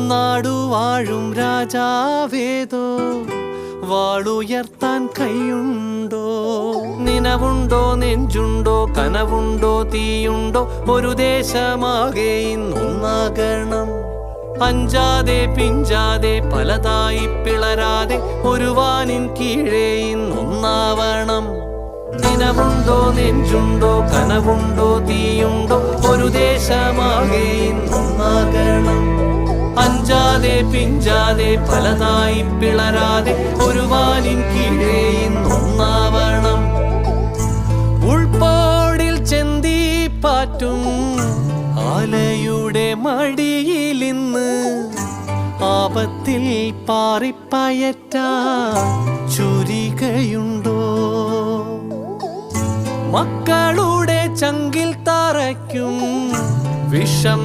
നാടുവാഴും രാജാവേതോ വാളുയർത്താൻ കൈയുണ്ടോ? നിനവുണ്ടോ, നെഞ്ചുണ്ടോ, കനവുണ്ടോ, തീയുണ്ടോ? ഒരു ദേശമാകെ ഇന്നൊന്നാകണം. അഞ്ചാതെ പിഞ്ചാതെ പലതായി പിളരാതെ ഒരു വാനിൻ കീഴേ ഇന്നൊന്നാവണം. നിനവുണ്ടോ, നെഞ്ചുണ്ടോ, കനവുണ്ടോ, തീയുണ്ടോ? ഒരു ദേശമാകെ ഇന്നൊന്നാകണം. അഞ്ചാതെ പിഞ്ചാതെ പലതായി പിളരാതെ ഒരു വാനിൻ കീഴേ ഇന്നൊന്നാവണം. ഉൾപ്പോടിൽ ചെന്തിപ്പാറ്റും ആലയുടെ മടിയിലിന്ന് ആപത്തിൽ പാറിപ്പയറ്റാൻ ചുരികയുണ്ടോ? മക്കളുടെ ചങ്കിൽ തറയ്ക്കും വിഷം